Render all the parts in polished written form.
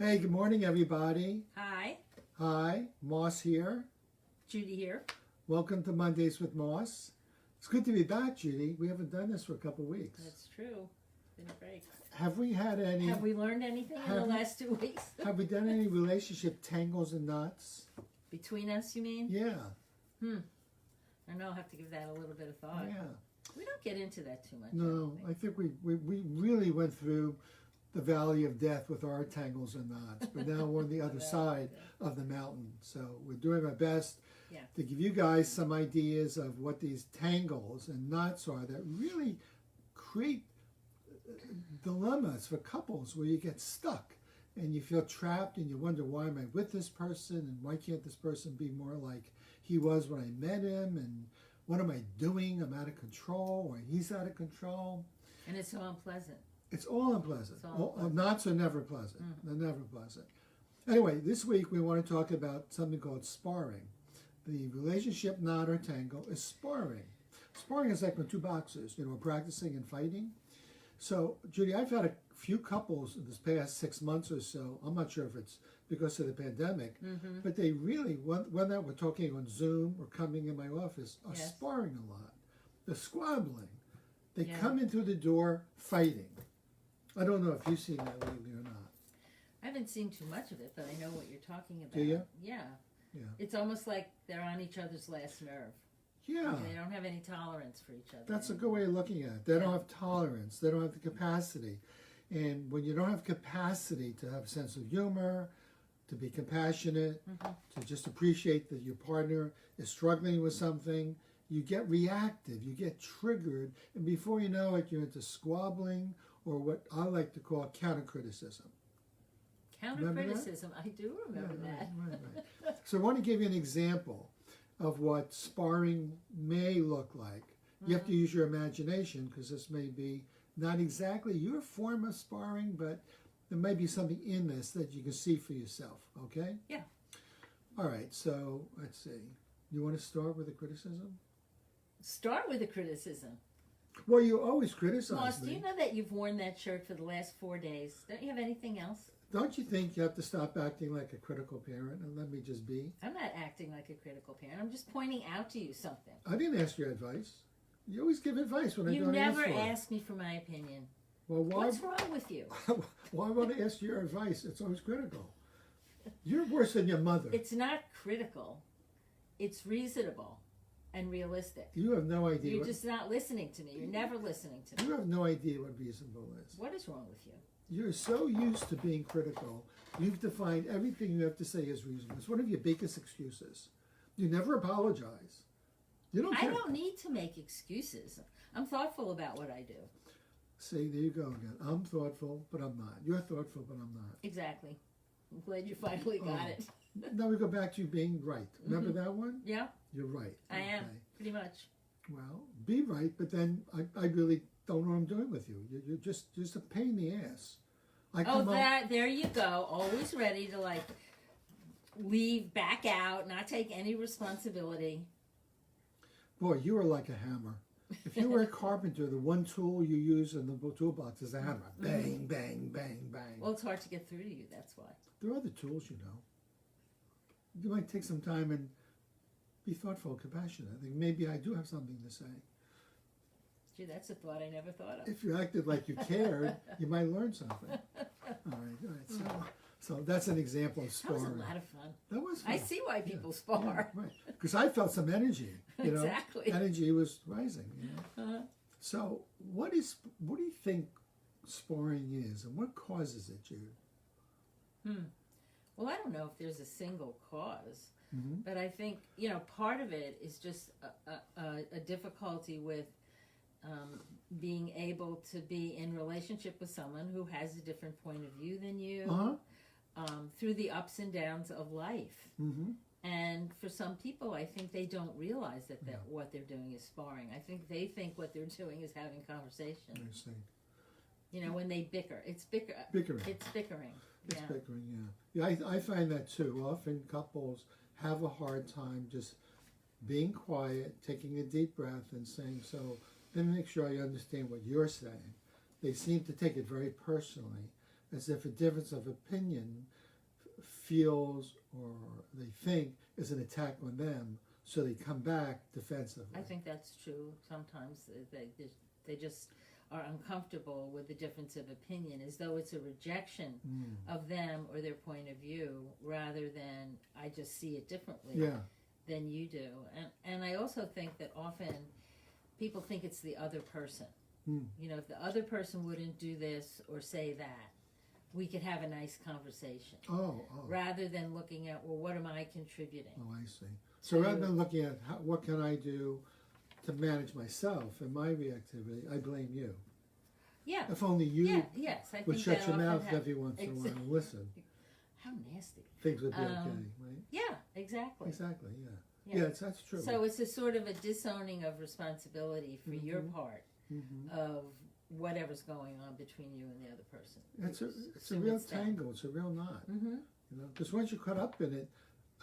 Hey, good morning, everybody. Hi, Hi, Moss here. Judy here. Welcome to Mondays with Moss. It's good to be back, Judy. We haven't done this for a couple of weeks. That's true. Been a break. Have we had any? Have we learned anything in the last 2 weeks? Have we done any relationship tangles and knots? Between us, you mean? Yeah. I don't know. I'll have to give that a little bit of thought. Yeah. We don't get into that too much. No, I think we really went through the valley of death with our tangles and knots, but now we're on the other side of the mountain. So we're doing our best to give you guys some ideas of what these tangles and knots are that really create dilemmas for couples where you get stuck and you feel trapped and you wonder, why am I with this person and why can't this person be more like he was when I met him, and what am I doing? I'm out of control, or he's out of control. And it's so unpleasant. It's all unpleasant. It's all unpleasant. Knots are never pleasant. They're never pleasant. Anyway, this week we want to talk about something called sparring. The relationship knot or tangle is sparring. Sparring is like when two boxers, are practicing and fighting. So, Judy, I've had a few couples in this past 6 months or so. I'm not sure if it's because of the pandemic, but they really, when we're talking on Zoom or coming in my office, are sparring a lot. They're squabbling. They come in through the door fighting. I don't know if you've seen that lately or not. I haven't seen too much of it, but I know what you're talking about. Do you? Yeah. Yeah. It's almost like they're on each other's last nerve. Yeah. They don't have any tolerance for each other. That's a good way of looking at it. They don't have tolerance. They don't have the capacity. And when you don't have capacity to have a sense of humor, to be compassionate, to just appreciate that your partner is struggling with something, you get reactive, you get triggered, and before you know it, you're into squabbling, or what I like to call counter-criticism. Counter-criticism, I do remember that. Right. So I want to give you an example of what sparring may look like. You have to use your imagination, because this may be not exactly your form of sparring, but there may be something in this that you can see for yourself, okay? Yeah. All right, so let's see. You want to start with a criticism? Start with a criticism. Well, you always criticize Moss, me. do you know that you've worn that shirt for the last 4 days? Don't you have anything else? Don't you think you have to stop acting like a critical parent and let me just be? I'm not acting like a critical parent. I'm just pointing out to you something. I didn't ask your advice. You always give advice when I You don't ask for never it. ask me for my opinion. Well, why? What's wrong with you? Why would I ask your advice? It's always critical. You're worse than your mother. It's not critical. It's reasonable and realistic. You have no idea. You're just not listening to me. You're never listening to me. You have no idea what reasonable is. What is wrong with you? You're so used to being critical. You've defined everything you have to say as reasonable. It's one of your biggest excuses. You never apologize. You don't care. I don't need to make excuses. I'm thoughtful about what I do. See, there you go again. I'm thoughtful, but I'm not. You're thoughtful, but I'm not. Exactly. I'm glad you finally got it. Now we go back to you being right. Remember that one? Yeah. You're right. I am, pretty much. Well, be right, but then I really don't know what I'm doing with you. You're just a pain in the ass. There you go. Always ready to leave, back out, not take any responsibility. Boy, you are like a hammer. If you were a carpenter, the one tool you use in the toolbox is a hammer. Bang, bang, bang, bang. Well, it's hard to get through to you, that's why. There are other tools, You might take some time and be thoughtful and compassionate. I think maybe I do have something to say. Gee, that's a thought I never thought of. If you acted like you cared, you might learn something. All right. So that's an example of sparring. That was a lot of fun. That was fun. I see why people spar. Yeah, right. Because I felt some energy. Exactly. Energy was rising. So what do you think sparring is, and what causes it, Jude? Well, I don't know if there's a single cause, but I think part of it is just a difficulty with being able to be in relationship with someone who has a different point of view than you, through the ups and downs of life. And for some people, I think they don't realize that what they're doing is sparring. I think they think what they're doing is having conversation. I see. When they bicker. It's bickering. It's bickering. It's bickering, yeah. Yeah, I find that too. Often couples have a hard time just being quiet, taking a deep breath and saying, so let me make sure I understand what you're saying. They seem to take it very personally. as if a difference of opinion feels or they think is an attack on them, so they come back defensively. I think that's true. Sometimes they just are uncomfortable with the difference of opinion, as though it's a rejection of them or their point of view, rather than I just see it differently than you do. And I also think that often people think it's the other person. You know, if the other person wouldn't do this or say that, we could have a nice conversation. Rather than looking at, well, what am I contributing? Oh, I see. So rather than looking at what can I do to manage myself and my reactivity, I blame you. Yeah. If only you I would think shut that your often mouth every once in a while and listen. How nasty. Things would be okay, right? Yeah, exactly. Exactly, yeah. That's true. So it's a sort of a disowning of responsibility for your part of whatever's going on between you and the other person. It's a real tangle. It's a real knot. You know, because once you're caught up in it,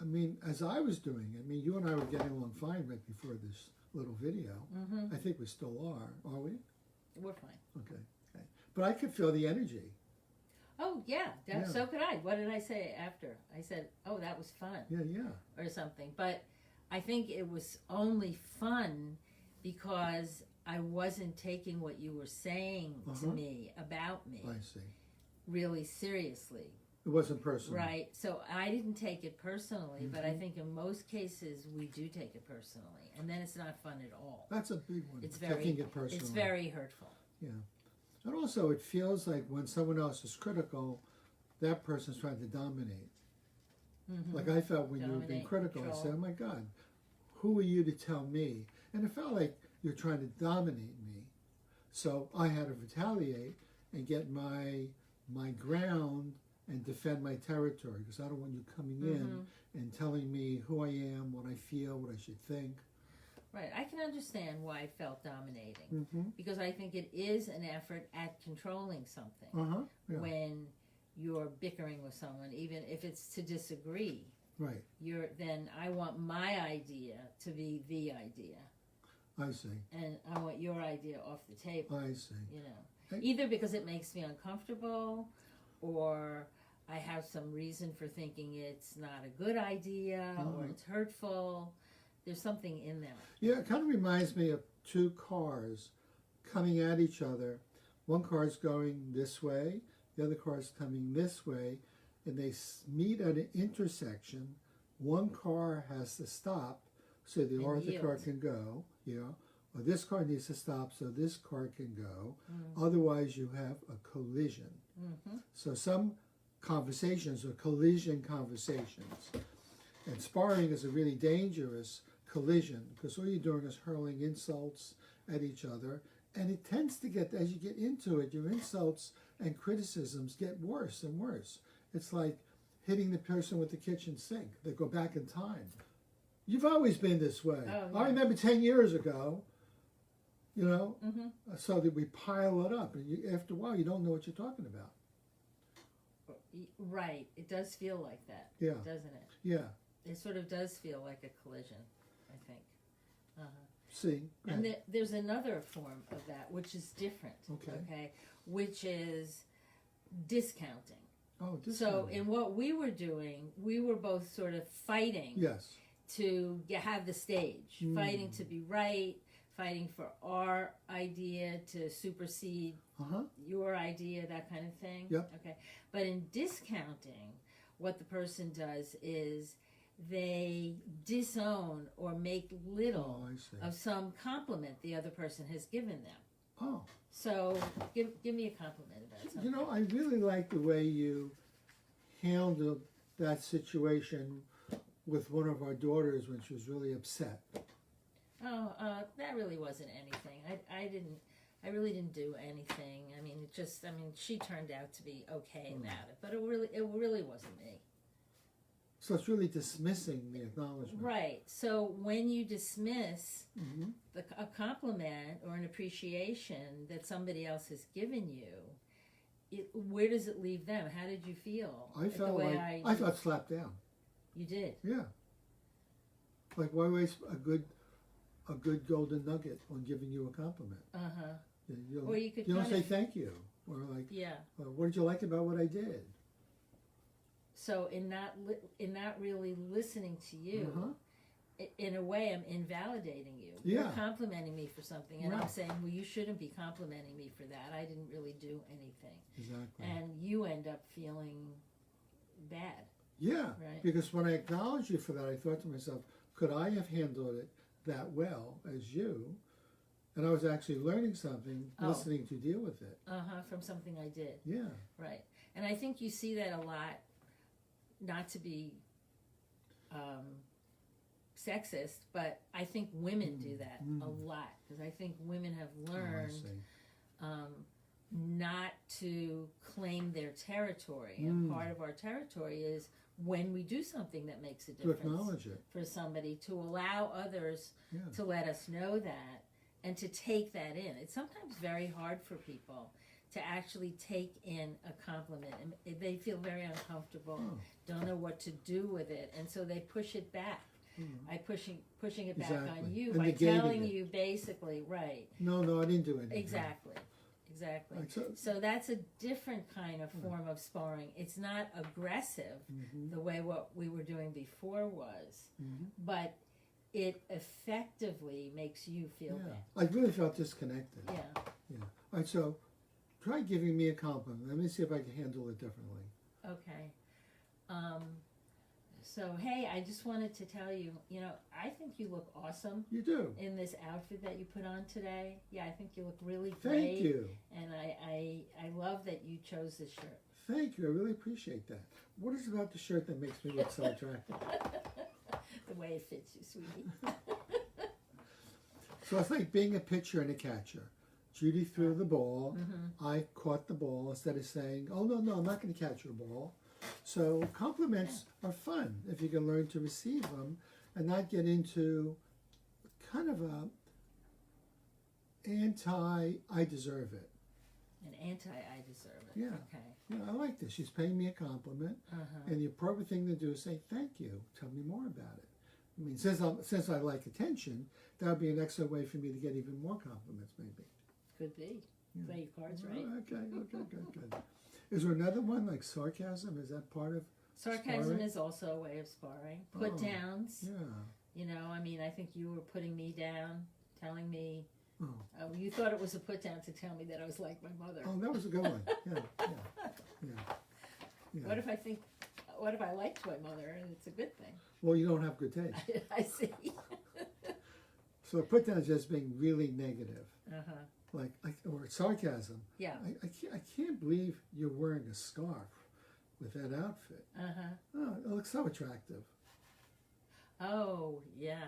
I mean, as I was doing it, I mean, you and I were getting along fine right before this little video. I think we still are we? We're fine. Okay. But I could feel the energy. Oh, yeah. So could I. What did I say after? I said, oh, that was fun. Yeah. Or something. But I think it was only fun because I wasn't taking what you were saying to me about me I see. really seriously. It wasn't personal. Right. So I didn't take it personally, but I think in most cases we do take it personally. And then it's not fun at all. That's a big one. It's taking it personally. It's very hurtful. Yeah. And also it feels like when someone else is critical, that person's trying to dominate. Like I felt when you were being critical, I said, oh my God, who are you to tell me? And it felt like you're trying to dominate me. So I had to retaliate and get my ground and defend my territory, because I don't want you coming in and telling me who I am, what I feel, what I should think. Right. I can understand why I felt dominating, because I think it is an effort at controlling something when you're bickering with someone, even if it's to disagree. Right. Then I want my idea to be the idea. I see. And I want your idea off the table. I see. You know, either because it makes me uncomfortable, or I have some reason for thinking it's not a good idea, or it's hurtful. There's something in that. Yeah, it kind of reminds me of two cars coming at each other. One car's going this way, the other car's coming this way, and they meet at an intersection. One car has to stop so the other car can go, or this car needs to stop so this car can go. Otherwise, you have a collision. So some conversations are collision conversations. And sparring is a really dangerous collision, because all you're doing is hurling insults at each other. And it tends to get, as you get into it, your insults and criticisms get worse and worse. It's like hitting the person with the kitchen sink. They go back in time. You've always been this way. Oh, yeah. I remember 10 years ago, so that we pile it up. And after a while, you don't know what you're talking about. Right. It does feel like that, doesn't it? Yeah. It sort of does feel like a collision, I think. See? And there's another form of that, which is different. Okay. Which is discounting. Oh, discounting. So in what we were doing, we were both sort of fighting to have the stage, fighting to be right, fighting for our idea to supersede your idea, that kind of thing. Yep. Okay. But in discounting, what the person does is they disown or make little of some compliment the other person has given them. Oh. So give me a compliment about something. I really like the way you handled that situation with one of our daughters when she was really upset. Oh, that really wasn't anything. I really didn't do anything. I mean, she turned out to be okay about it, but it really wasn't me. So it's really dismissing the acknowledgement. Right. So when you dismiss a compliment or an appreciation that somebody else has given you, where does it leave them? How did you feel? I felt I felt slapped down. You did? Yeah. Like, why waste a good golden nugget on giving you a compliment? Or you don't say thank you. or like, Yeah. what did you like about what I did? So in not really listening to you, in a way, I'm invalidating you. Yeah. You're complimenting me for something, and I'm Right. saying, well, you shouldn't be complimenting me for that. I didn't really do anything. Exactly. And you end up feeling bad. Yeah, Right. because when I acknowledged you for that, I thought to myself, could I have handled it that well as you? And I was actually learning something, listening to deal with it. From something I did. Yeah. Right. And I think you see that a lot, not to be sexist, but I think women do that a lot, because I think women have learned not to claim their territory. And part of our territory is when we do something that makes a difference To acknowledge it. for somebody, to allow others to let us know that and to take that in. It's sometimes very hard for people to actually take in a compliment, and they feel very uncomfortable, don't know what to do with it, and so they push it back. By pushing it back on you, And by negating telling it. you basically, right. No, I didn't do anything. Exactly. Right, So that's a different kind of form of sparring. It's not aggressive the way what we were doing before was, but it effectively makes you feel bad. I really felt disconnected. Yeah. Yeah. All right, so try giving me a compliment. Let me see if I can handle it differently. Okay. So, hey, I just wanted to tell you, I think you look awesome. You do. In this outfit that you put on today. Yeah, I think you look really great. Thank you. And I love that you chose this shirt. Thank you. I really appreciate that. What is it about the shirt that makes me look so attractive? The way it fits you, sweetie. So it's like being a pitcher and a catcher. Judy threw the ball. I caught the ball instead of saying, oh, no, I'm not going to catch your ball. So compliments are fun if you can learn to receive them and not get into kind of a I deserve it. An I deserve it. Yeah. Okay. Yeah, I like this. She's paying me a compliment, and the appropriate thing to do is say, thank you. Tell me more about it. I mean, since I like attention, that would be an excellent way for me to get even more compliments, maybe. Could be. Play your cards right. Okay, good. Is there another one like sarcasm? Is that part of Sarcasm sparring? is also a way of sparring. Put downs. Yeah. I think you were putting me down, telling me. Oh. You thought it was a put down to tell me that I was like my mother. Oh, that was a good one. Yeah. What if I liked my mother and it's a good thing? Well, you don't have good taste. I see. So put down is just being really negative. Or sarcasm. Yeah. I can't believe you're wearing a scarf with that outfit. Oh, it looks so attractive. Oh, yeah.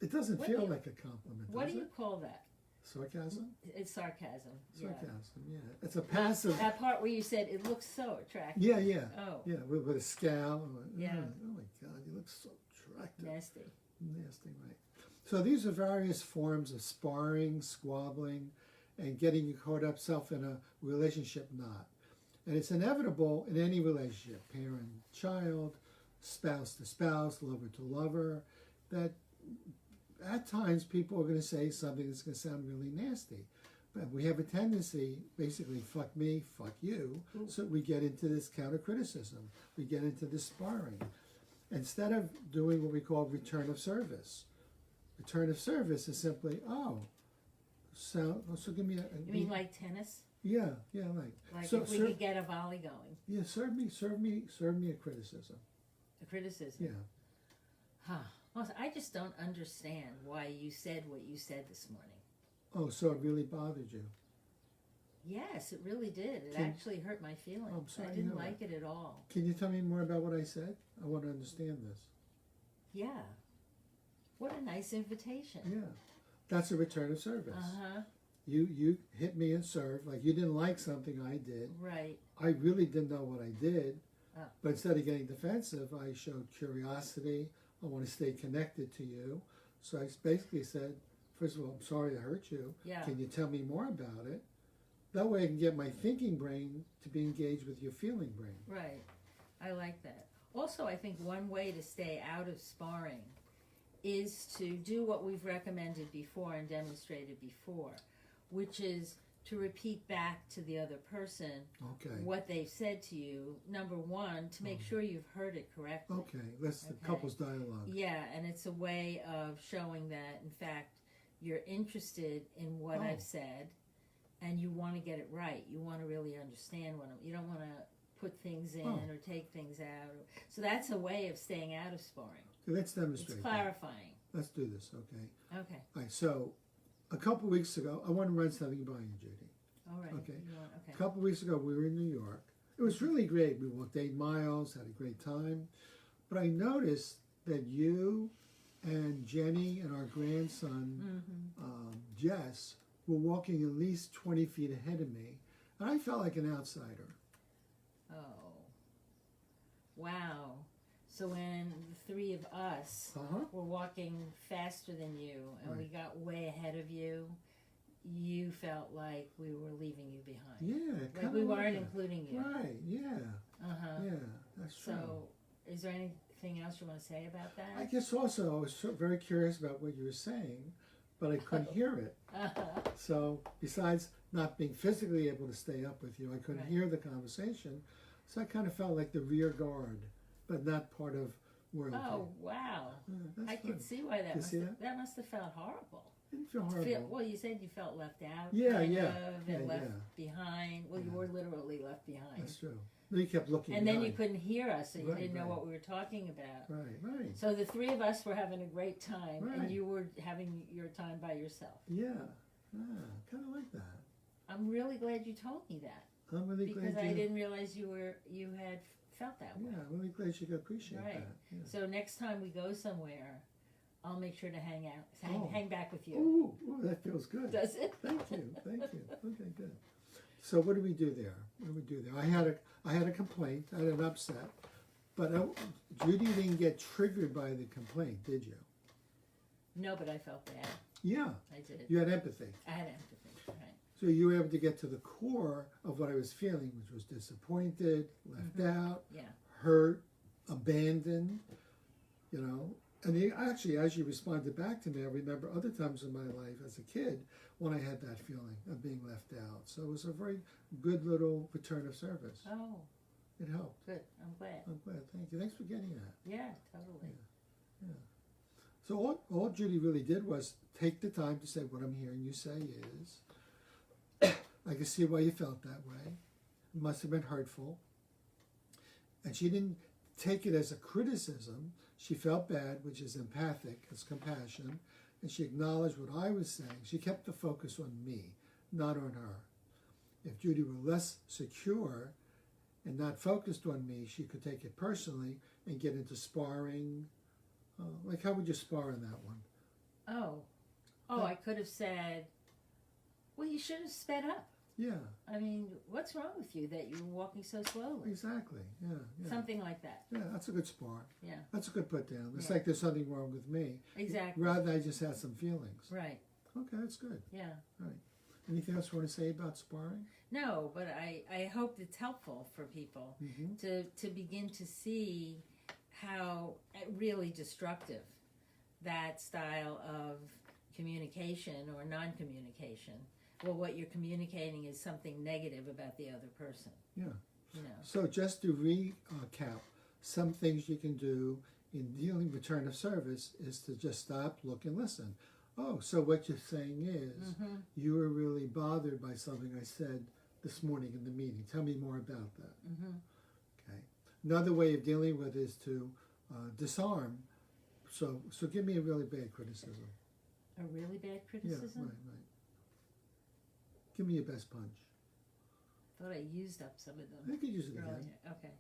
It doesn't feel like a compliment, What does do you it? call that? Sarcasm? It's sarcasm. Sarcasm, yeah. It's a passive. That part where you said it looks so attractive. Yeah. Oh. Yeah, with a scowl. Yeah. Oh my God, you look so attractive. Nasty. Nasty, right. So these are various forms of sparring, squabbling, and getting your caught up self in a relationship knot. And it's inevitable in any relationship, parent, child, spouse to spouse, lover to lover, that at times people are going to say something that's going to sound really nasty. But we have a tendency, basically, fuck me, fuck you. So we get into this counter criticism. We get into this sparring. Instead of doing what we call return of service. Return of service is simply, so give me a... You mean like tennis? Yeah, Like so, if we could get a volley going. Yeah, serve me a criticism. A criticism? Yeah. Huh. Well, I just don't understand why you said what you said this morning. Oh, so it really bothered you? Yes, it really did. It actually hurt my feelings. I'm sorry, I didn't like it at all. Can you tell me more about what I said? I want to understand this. Yeah. What a nice invitation. Yeah. That's a return of service. You hit me and served, like you didn't like something I did. Right. I really didn't know what I did, but instead of getting defensive, I showed curiosity. I want to stay connected to you. So I basically said, first of all, I'm sorry to hurt you. Yeah. Can you tell me more about it? That way I can get my thinking brain to be engaged with your feeling brain. Right. I like that. Also, I think one way to stay out of sparring is to do what we've recommended before and demonstrated before, which is to repeat back to the other person Okay. what they've said to you. Number one, to make sure you've heard it correctly. Okay. That's the couple's dialogue. Yeah, and it's a way of showing that, in fact, you're interested in what I've said, and you want to get it right. You want to really understand you don't want to put things in or take things out. So that's a way of staying out of sparring. Okay, let's demonstrate. It's clarifying. Let's do this, okay? Okay. All right, so a couple weeks ago, I want to run something by you, Judy. All right. Okay. Okay. A couple weeks ago, we were in New York. It was really great. We walked 8 miles, had a great time. But I noticed that you and Jenny and our grandson, Jess, were walking at least 20 feet ahead of me. And I felt like an outsider. Oh. Wow. So when the three of us were walking faster than you and we got way ahead of you, you felt like we were leaving you behind. Yeah. Like we weren't including you. Right, yeah. Yeah, that's true. So is there anything else you want to say about that? I guess also I was very curious about what you were saying, but I couldn't hear it. So besides not being physically able to stay up with you, I couldn't hear the conversation. So I kind of felt like the rear guard, but not part of royalty. Oh, wow. I can see why that must have felt horrible. Didn't feel horrible. Well, you said you felt left out. And left behind. Well, you were literally left behind. That's true. Then you kept looking and behind. Then you couldn't hear us, so you didn't know what we were talking about. Right. So the three of us were having a great time, and you were having your time by yourself. Yeah. Kind of like that. I'm really glad you told me that. I'm really glad because I didn't realize you had felt that way. Yeah, I'm really glad you could appreciate that. Yeah. So next time we go somewhere, I'll make sure to hang back with you. Ooh, that feels good. Does it? Thank you. Okay, good. So what do we do there? I had a complaint. I had an upset, but Judy didn't get triggered by the complaint, did you? No, but I felt bad. Yeah, I did. You had empathy. I had empathy. Right. So you were able to get to the core of what I was feeling, which was disappointed, left out, hurt, abandoned. And actually, as you responded back to me, I remember other times in my life as a kid when I had that feeling of being left out. So it was a very good little return of service. Oh. It helped. Good. I'm glad. Thank you. Thanks for getting that. Yeah, totally. Yeah. So all Judy really did was take the time to say, what I'm hearing you say is, I can see why you felt that way. It must have been hurtful. And she didn't take it as a criticism. She felt bad, which is empathic, it's compassion, and she acknowledged what I was saying. She kept the focus on me, not on her. If Judy were less secure and not focused on me, she could take it personally and get into sparring. Like, how would you spar in that one? I could have said, well, you should have sped up. Yeah. I mean, what's wrong with you that you're walking so slowly? Exactly. Yeah. Something like that. Yeah, that's a good spar. Yeah. That's a good put down. It's like there's something wrong with me. Exactly. Rather than I just had some feelings. Right. Okay, that's good. Yeah. Right. Anything else you want to say about sparring? No, but I hope it's helpful for people to begin to see how really destructive that style of communication or non-communication. Well, what you're communicating is something negative about the other person. Yeah. So just to recap, some things you can do in dealing return of service is to just stop, look, and listen. Oh, so what you're saying is you were really bothered by something I said this morning in the meeting. Tell me more about that. Okay. Another way of dealing with it is to disarm. So give me a really bad criticism. A really bad criticism? Yeah, right. Give me your best punch. Thought I used up some of them. I could use it again. Okay.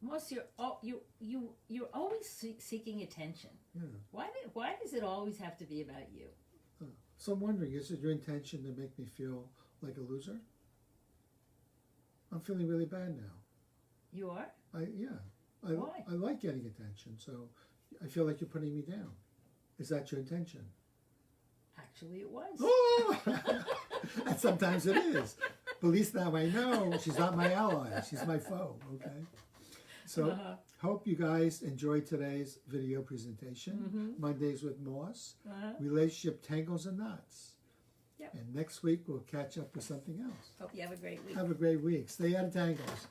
Moss, you're always seeking attention. Yeah. Why does it always have to be about you? So I'm wondering, is it your intention to make me feel like a loser? I'm feeling really bad now. You are? Why? I like getting attention, so I feel like you're putting me down. Is that your intention? Actually, it was. Oh! And sometimes it is. But at least now I know she's not my ally. She's my foe, okay? So hope you guys enjoyed today's video presentation, Mondays with Moss, Relationship Tangles and Knots. Yep. And next week we'll catch up with something else. Hope you have a great week. Have a great week. Stay out of tangles.